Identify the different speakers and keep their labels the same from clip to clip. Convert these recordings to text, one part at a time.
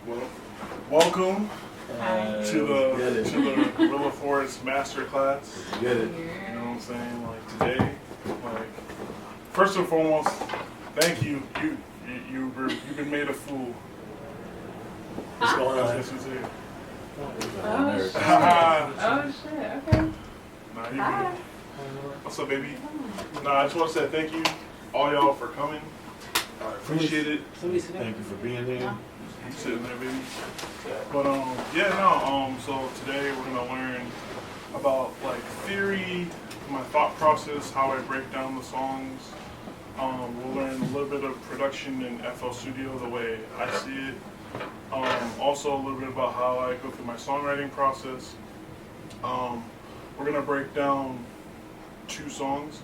Speaker 1: Well, welcome to the Rilla Force Masterclass.
Speaker 2: Get it.
Speaker 1: You know what I'm saying? Like today, like first and foremost, thank you. You've been made a fool.
Speaker 2: What's going on?
Speaker 1: That's what you say.
Speaker 3: Oh shit, okay.
Speaker 1: Nah, you good. What's up, baby? Nah, I just want to say thank you, all y'all, for coming. I appreciate it.
Speaker 2: Thank you for being here.
Speaker 1: You sitting there, baby. But so today we're gonna learn about like theory, my thought process, how I break down the songs. We'll learn a little bit of production in FL Studio, the way I see it. Also a little bit about how I go through my songwriting process. We're gonna break down 2 songs.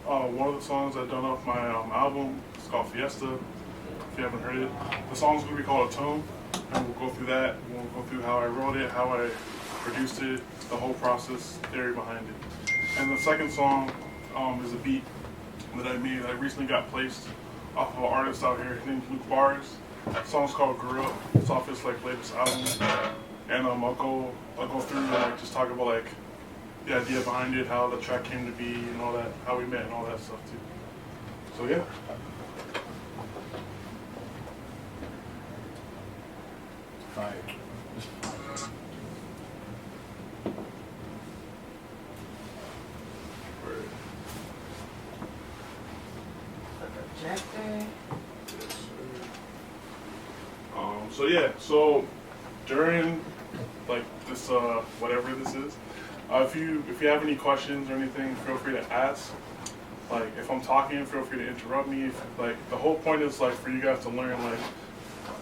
Speaker 1: One of the songs I've done off my album is called Fiesta. If you haven't heard it, the song's gonna be called Atone, and we'll go through that. We'll go through how I wrote it, how I produced it, the whole process, theory behind it. And the second song is a beat that I made. I recently got placed off of an artist out here named Luke Bars. The song's called Grew Up. It's off his latest album, and I'll go through and just talk about the idea behind it, how the track came to be, and all that, how we met, and all that stuff too. So yeah.
Speaker 2: Fire.
Speaker 3: Projector.
Speaker 1: So during this whatever this is, if you have any questions or anything, feel free to ask. Like if I'm talking, feel free to interrupt me. The whole point is for you guys to learn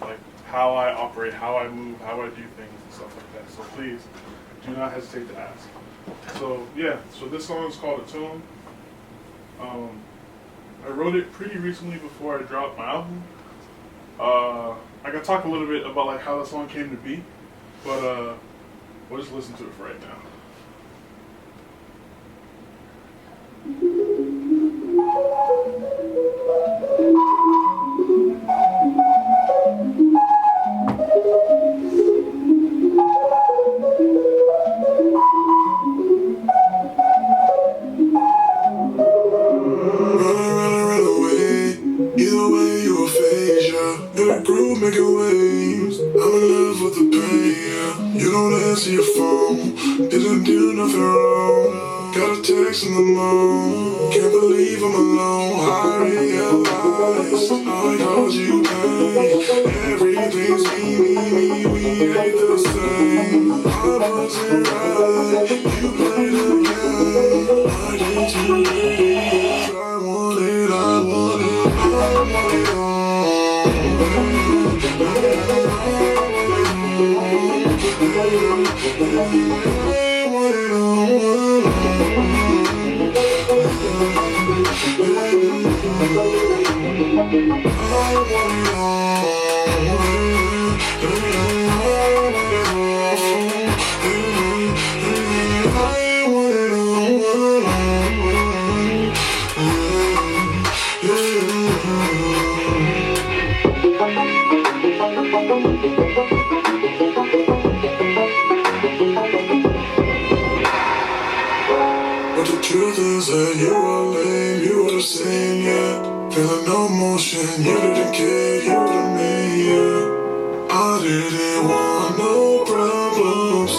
Speaker 1: like how I operate, how I move, how I do things and stuff like that. So please do not hesitate to ask. So this song is called Atone. I wrote it pretty recently before I dropped my album. I can talk a little bit about how the song came to be, but we'll just listen to it for right now.
Speaker 4: Making waves, I'm in love with the pain, yeah. You don't answer your phone, didn't do nothing wrong. Got a text in the morning, can't believe I'm alone. I realize I caused you pain. Everything's me, we ain't the same. I wasn't right, you played a game. I did too late, I want it all. But the truth is that you are lame, you would've seen, yeah. Feeling no motion, you didn't care, you would've made, yeah. I didn't want no problems,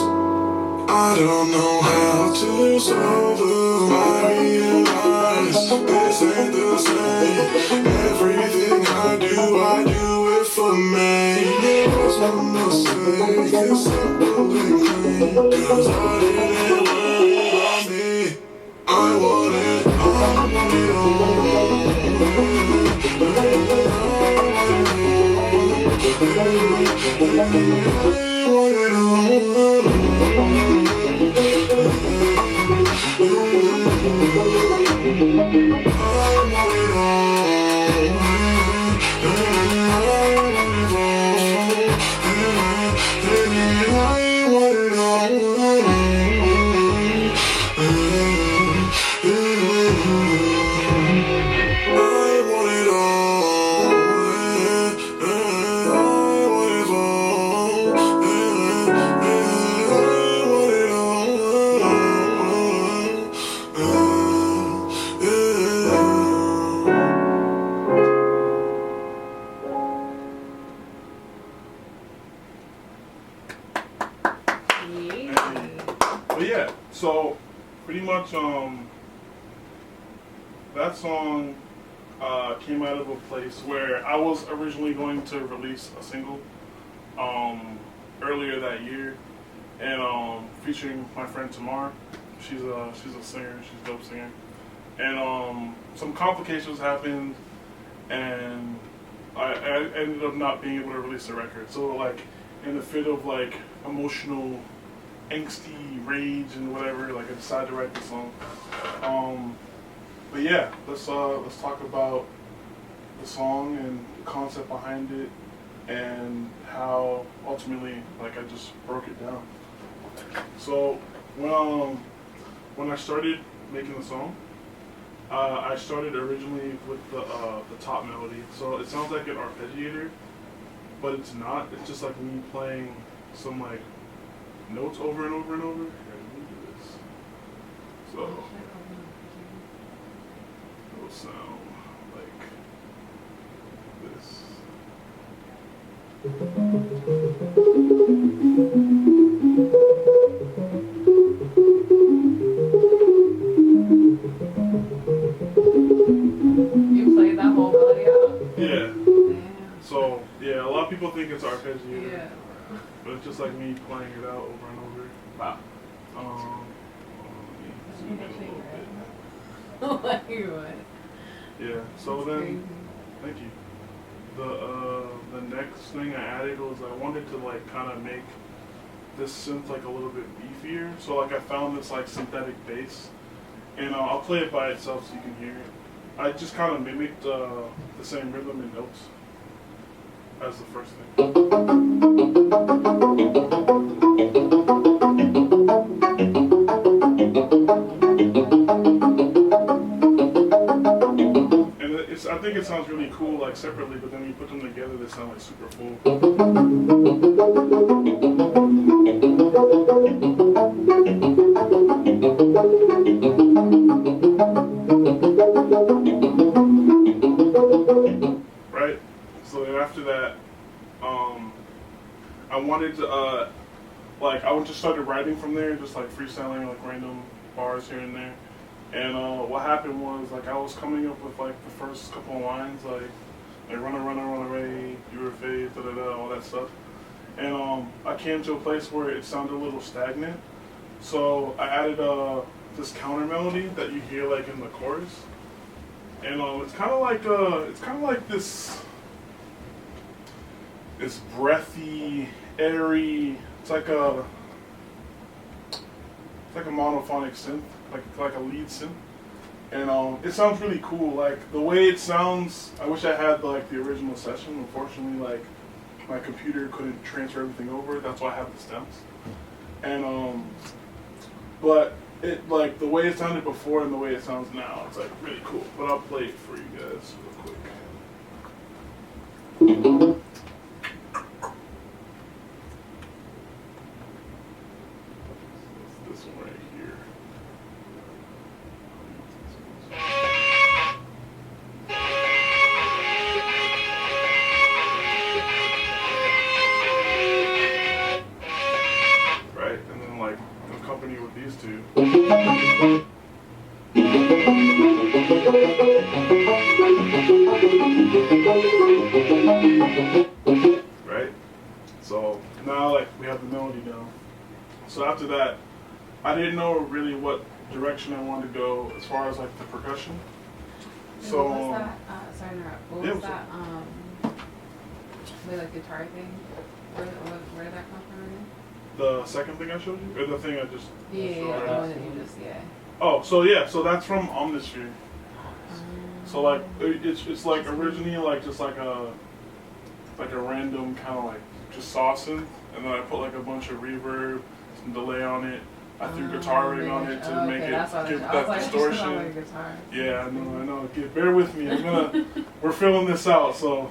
Speaker 4: I don't know how to solve them. I realize this ain't the same. Everything I do it for me. It was a mistake, it's simple and clean. Cause I didn't worry about me. I want it all.
Speaker 1: But yeah, so pretty much that song came out of a place where I was originally going to release a single earlier that year, and featuring my friend Tamar. She's a singer. She's a dope singer. And some complications happened, and I ended up not being able to release the record. So like in the fit of like emotional, angsty rage and whatever, like I decided to write this song. But yeah, let's talk about the song and the concept behind it, and how ultimately like I just broke it down. So when I started making the song, I started originally with the top melody. So it sounds like an arpeggiator, but it's not. It's just like me playing some like notes over and over and over. Here, let me do this. So it'll sound like this.
Speaker 3: You played that whole melody out?
Speaker 1: Yeah.
Speaker 3: Damn.
Speaker 1: So yeah, a lot of people think it's arpeggiator,
Speaker 3: Yeah.
Speaker 1: but it's just like me playing it out over and over.
Speaker 2: Wow.
Speaker 1: Let me zoom in a little bit.
Speaker 3: Like what?
Speaker 1: Yeah. So
Speaker 3: That's
Speaker 1: then,
Speaker 3: crazy.
Speaker 1: thank you. The next thing I added was I wanted to like kind of make this synth like a little bit beefier. So like I found this like synthetic bass, and I'll play it by itself so you can hear it. I just kind of mimicked the same rhythm and notes as the first thing. I think it sounds really cool, like separately, but then when you put them together, they sound like super full. Right? So then after that, I wanted to, I just started writing from there, just like freestyling, like random bars here and there. And what happened was, like, I was coming up with, like, the first couple of lines, like run away, you were phased, all that stuff. And I came to a place where it sounded a little stagnant. So I added this counter melody that you hear, like, in the chorus. And it's kind of like this breathy, airy, it's like a monophonic synth. Like a lead synth, and it sounds really cool. Like the way it sounds, I wish I had like the original session. Unfortunately, like my computer couldn't transfer everything over. That's why I have the stems. And but it like the way it sounded before and the way it sounds now, it's like really cool. But I'll play it for you guys real quick. This one right here. Right, and then like accompany with these two. Right? So now like we have the melody down. So after that, I didn't know really what direction I wanted to go as far as like the percussion. So
Speaker 3: what was that? Sorry to interrupt. What was that? Like guitar thing? Where did that come from again?
Speaker 1: The second thing I showed you, or the thing I just
Speaker 3: Yeah,
Speaker 1: showed
Speaker 3: the
Speaker 1: right
Speaker 3: one that you just
Speaker 1: Oh, so yeah, so that's from Omnisphere. So like it's like originally like just like a random kind of like just saw synth, and then I put like a bunch of reverb, some delay on it. I threw guitar ring on it to make it give that distortion.
Speaker 3: Like guitar.
Speaker 1: Yeah, I know. Bear with me. We're filling this out, so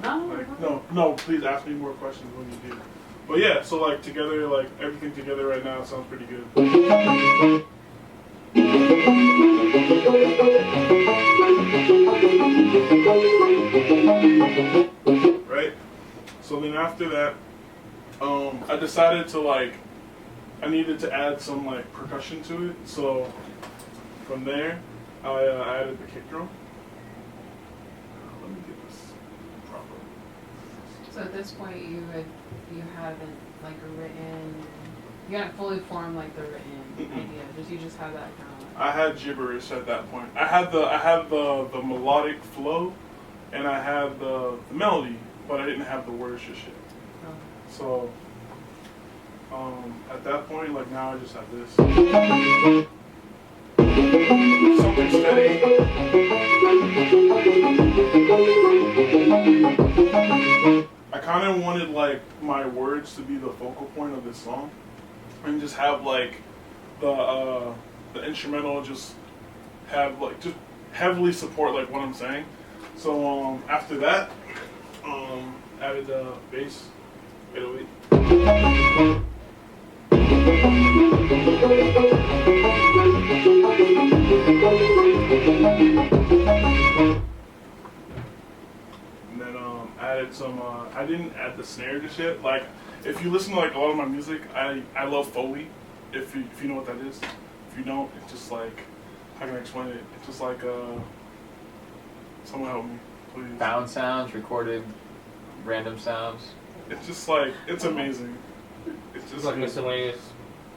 Speaker 1: no. Please ask me more questions when you do. But yeah, so like together, like everything together right now sounds pretty good. Right. So then after that, I decided to like I needed to add some like percussion to it. So from there, I added the kick drum. Let me get this proper.
Speaker 3: So at this point, you haven't like written, you hadn't fully formed like the written idea. You just have that kind of.
Speaker 1: I had gibberish at that point. I had the melodic flow, and I had the melody, but I didn't have the words just yet.
Speaker 3: Oh.
Speaker 1: So at that point, like now I just have this. Something steady. I kind of wanted like my words to be the focal point of this song, and just have like the instrumental just have like just heavily support like what I'm saying. So after that, added the bass 808. And then added some. I didn't add the snare just yet. Like if you listen to like a lot of my music, I love Foley. If you know what that is. If you don't, it's just like, how can I explain it? It's just like someone help me, please.
Speaker 5: Found sounds, recorded random sounds.
Speaker 1: It's just like, it's amazing. It's just
Speaker 6: like miscellaneous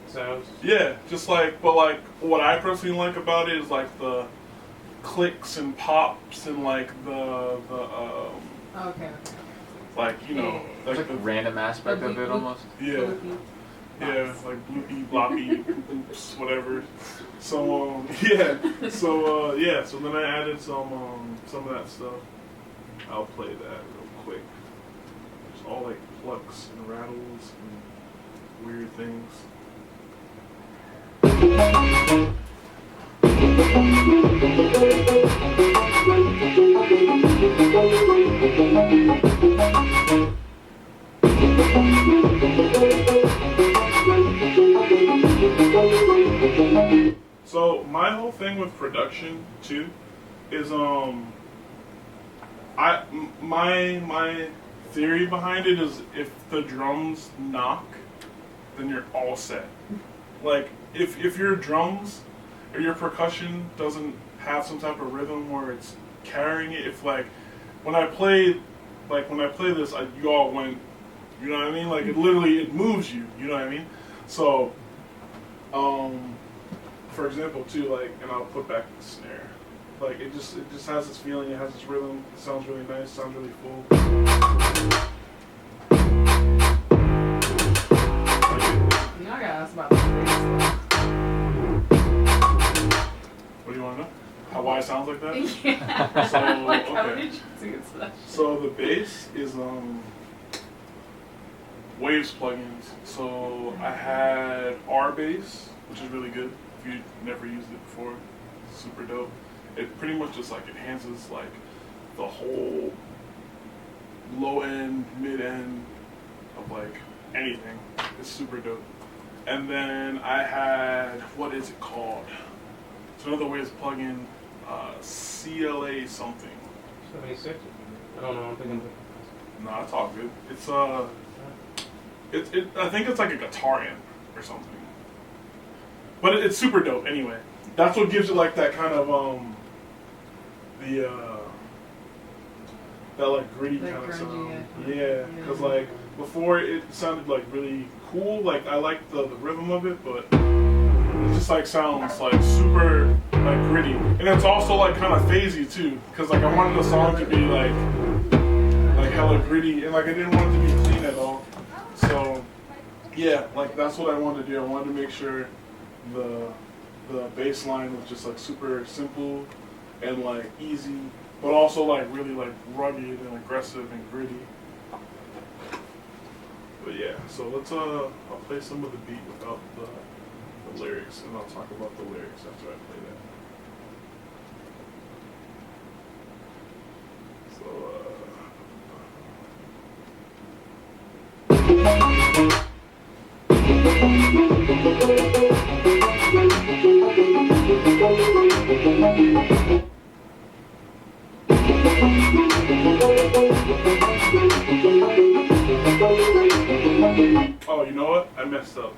Speaker 6: sounds.
Speaker 1: Yeah, just like, but like what I personally like about it is like the clicks and pops and like
Speaker 3: Okay.
Speaker 1: like you know,
Speaker 5: There's like a random aspect of it almost.
Speaker 1: Yeah. Yeah, like bloopy, bloppy, oops, whatever. So yeah, so so then I added some of that stuff. I'll play that real quick. It's all like plucks and rattles and weird things. So my whole thing with production too is my theory behind it is if the drums knock, then you're all set. Like if your drums or your percussion doesn't have some type of rhythm where it's carrying it, if like when I play this, you all went, you know what I mean? Like it literally it moves you, you know what I mean? So for example too, like, and I'll put back the snare. Like it just has this feeling, it has this rhythm, it sounds really nice, sounds really full.
Speaker 3: You know, I gotta ask about the bass.
Speaker 1: What do you want to know? Why it sounds like that?
Speaker 3: Yeah.
Speaker 1: So,
Speaker 3: like, how
Speaker 1: okay.
Speaker 3: did you do such?
Speaker 1: So the bass is Waves plugins. So I had R bass, which is really good. If you never used it before, it's super dope. It pretty much just like enhances like the whole low end, mid end of like anything. It's super dope. And then I had, what is it called? It's another Waves plugin, CLA something.
Speaker 6: 76? I don't know, I'm thinking.
Speaker 1: Nah, it's all good. It's I think it's like a guitar amp or something. But it's super dope anyway. That's what gives it like that kind of that like gritty
Speaker 3: Like
Speaker 1: kind of
Speaker 3: grungy,
Speaker 1: sound.
Speaker 3: yeah.
Speaker 1: Yeah, because like before it sounded like really cool. Like I liked the rhythm of it, but it just like sounds like super like gritty. And it's also like kind of phasey too, because like I wanted the song to be like hella gritty, and like I didn't want it to be clean at all. So yeah, like that's what I wanted to do. I wanted to make sure the bass line was just like super simple and like easy, but also like really like rugged and aggressive and gritty. But yeah, so let's I'll play some of the beat without the lyrics, and I'll talk about the lyrics after I play that. So oh, you know what? I messed up.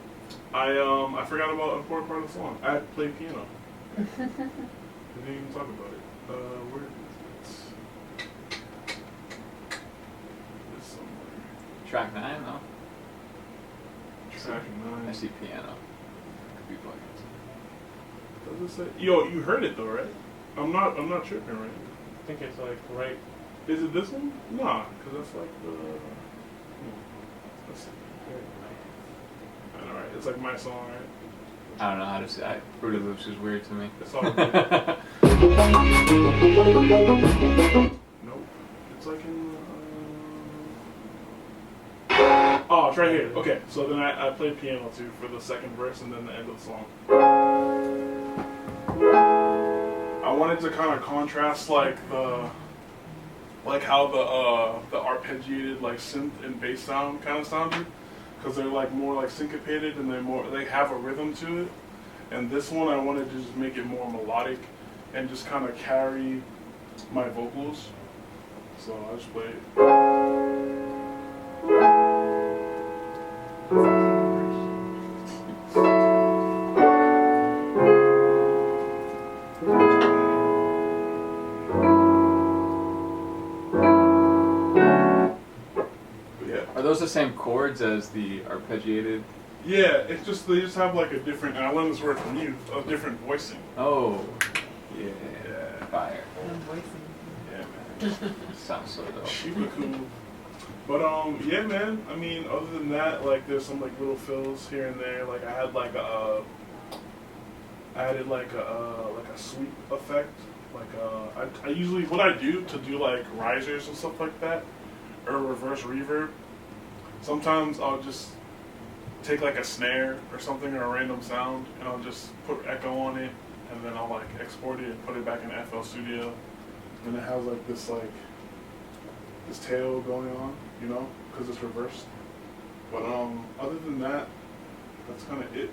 Speaker 1: I forgot about an important part of the song. I played piano. I didn't even talk about it. Where is it? It's somewhere.
Speaker 5: Track 9, no?
Speaker 1: Track 9.
Speaker 5: I see piano. Could be buckets.
Speaker 1: Does it say? Yo, you heard it though, right? I'm not tripping, right?
Speaker 6: I think it's like right.
Speaker 1: Is it this one? Nah, because that's like the. Let's see. Alright, it's like my song, right?
Speaker 5: I don't know how to say. Fruity Loops is weird to me.
Speaker 1: It's all good. Nope. It's like in. Oh, it's right here. Okay, so then I played piano too for the second verse and then the end of the song. I wanted to kind of contrast like how the arpeggiated like synth and bass sound kind of sounded, because they're like more like syncopated and they have a rhythm to it. And this one I wanted to just make it more melodic and just kind of carry my vocals. So I just played.
Speaker 5: Are those the same chords as the arpeggiated?
Speaker 1: Yeah, it's just they just have like a different. And I learned this word from you. A different voicing.
Speaker 5: Oh, yeah.
Speaker 1: Yeah.
Speaker 5: Fire.
Speaker 3: And voicing.
Speaker 1: Yeah, man.
Speaker 5: Sounds so dope.
Speaker 1: Super cool. But yeah, man. I mean, other than that, like there's some like little fills here and there. Like I had like I added like a sweep effect. Like I usually what I do to do like risers and stuff like that, or reverse reverb. Sometimes I'll just take like a snare or something or a random sound and I'll just put echo on it and then I'll like export it and put it back in FL Studio, and it has like this tail going on, you know, because it's reversed. But other than that, that's kind of it.